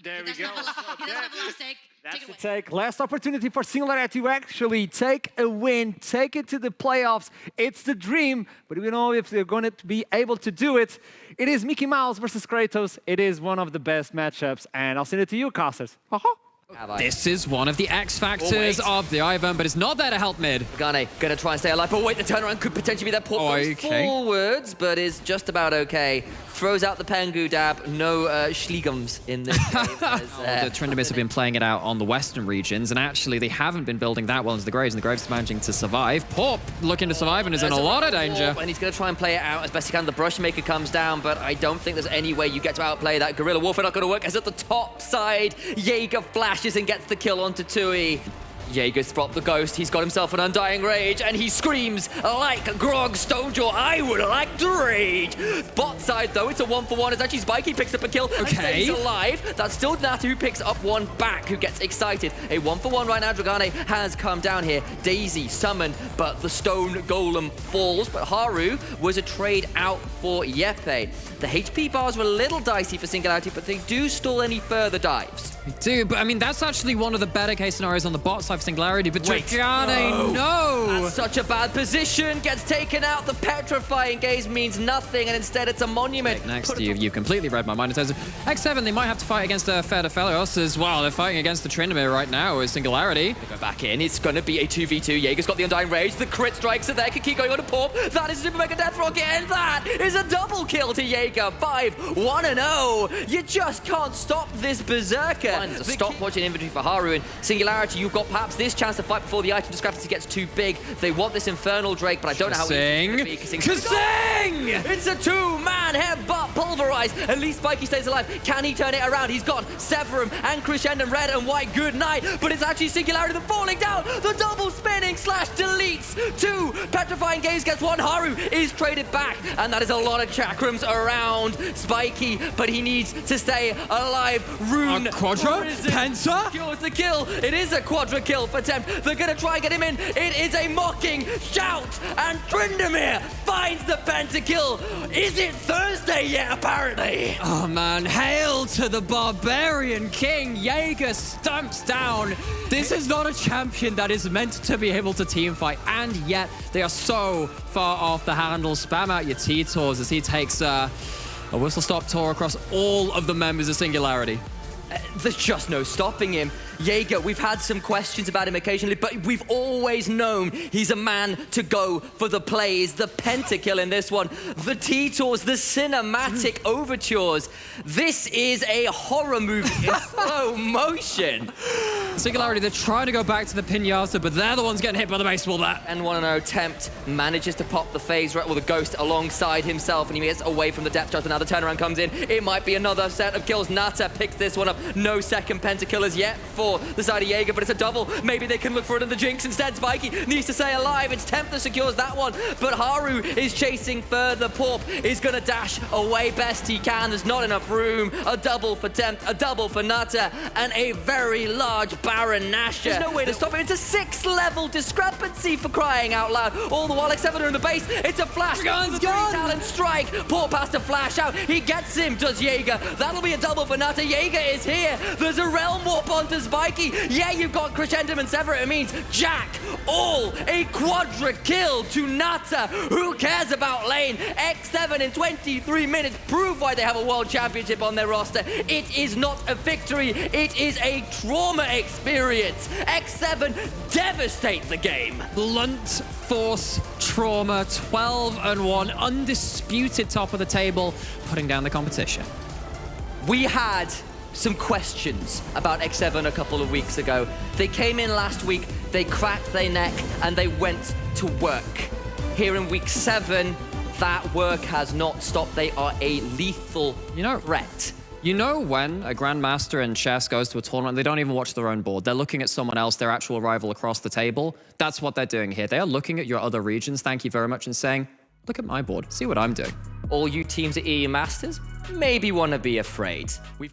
There we go. That's the take. Last opportunity for Singularity to actually take a win, take it to the playoffs. It's the dream, but we don't know if they're going to be able to do it. It is Mickey Mouse versus Kratos. It is one of the best matchups, and I'll send it to you, Casters. This is one of the X factors of the Ivan, but it's not there to help mid. Gane gonna try and stay alive, but wait, the turnaround could potentially be there. Port goes forwards, but is just about okay. Throws out the Pengu dab, no Schliegums in this game. The Trindamis have been playing it out on the western regions, and actually they haven't been building that well into the Graves, and the Graves are managing to survive. Porp looking to survive and is in a lot of danger. And he's gonna try and play it out as best he can. The Brushmaker comes down, but I don't think there's any way you get to outplay that. Guerrilla Warfare not gonna work, as at the top side, Jaeger flashes and gets the kill onto Tui. Jaeger's dropped the ghost, he's got himself an Undying Rage, and he screams like Grog Stonejaw, I would like to rage! Bot side though, it's a 1-for-1, it's actually Spiky picks up a kill and stays alive. That's still Natu who picks up one back, who gets excited. A 1-for-1 right now, Dragane has come down here. Daisy summoned, but the Stone Golem falls, but Haru was a trade out for Yepe. The HP bars were a little dicey for Singularity, but they do stall any further dives. They do, but I mean, that's actually one of the better case scenarios on the bot side for Singularity, but Dragane, no! That's such a bad position, gets taken out. The Petrifying Gaze means nothing, and instead it's a monument. Next to you, you completely read my mind. In terms of X7, they might have to fight against Fedefelios as well. They're fighting against the Tryndamere right now with Singularity. They go back in, it's gonna be a 2v2. Jaeger's got the Undying Rage, the crit strikes are there, can keep going on to Porp. That is Super Mega Death Rocket, and that is a double kill to Jaeger. 5-1-0. You just can't stop this Berserker. There's a stopwatch in inventory for Haru, and Singularity, you've got perhaps this chance to fight before the item discrepancy gets too big. They want this Infernal Drake, but I don't know how it's Kasing! It's a two-man headbutt pulverize. At least Spikey stays alive. Can he turn it around? He's got Severum and Crescendum Red and White. Good night. But it's actually Singularity that's falling down. The double spinning slash deletes. 2. Petrifying Gaze gets 1. Haru is traded back, and that is a lot of chakrams around Spikey, but he needs to stay alive. Rune Quadra? Penta? Secures the kill. It is a quadra kill for Tempt. They're gonna try and get him in. It is a mocking shout, and Tryndamere finds the pentakill. Is it Thursday yet, apparently? Oh man, hail to the Barbarian King. Jaeger stumps down. This is not a champion that is meant to be able to team fight, and yet they are so far off the handle. Spam out your T-Tours as he takes a whistle-stop tour across all of the members of Singularity. There's just no stopping him. Jaeger, we've had some questions about him occasionally, but we've always known he's a man to go for the plays. The pentakill in this one, the T-Tours, the cinematic overtures. This is a horror movie in slow motion. Singularity, they're trying to go back to the Pinata, but they're the ones getting hit by the baseball bat. And 1-0 Tempt manages to pop the phase right, well, the ghost alongside himself, and he gets away from the depth charge, but now the turnaround comes in. It might be another set of kills. Nata picks this one up. No second pentakillers yet for the side of Jaeger, but it's a double. Maybe they can look for another Jinx instead. Spikey needs to stay alive. It's Tempt that secures that one, but Haru is chasing further. Porp is going to dash away best he can. There's not enough room. A double for Tempt, a double for Nata, and a very large Baron Nashor. There's no way to stop it. It's a 6th-level discrepancy, for crying out loud. All the while X7 are in the base. It's a flash. The talent strike. Porp has to flash out. He gets him, does Jaeger. That'll be a double for Nata. Jaeger is here. There's a Realm Warp onto Spikey. Yeah, you've got Crescendum and Sever. It means Jack. All a quadra kill to Nata. Who cares about lane? X7 in 23 minutes prove why they have a world championship on their roster. It is not a victory. It is a trauma experience. X7 devastate the game. Blunt force trauma, 12-1, undisputed top of the table, putting down the competition. We had some questions about X7 a couple of weeks ago. They came in last week, they cracked their neck, and they went to work. Here in week 7, that work has not stopped. They are a lethal threat. You know when a Grandmaster in chess goes to a tournament, they don't even watch their own board. They're looking at someone else, their actual rival across the table. That's what they're doing here. They are looking at your other regions, thank you very much, and saying, look at my board, see what I'm doing. All you teams at EU Masters maybe want to be afraid.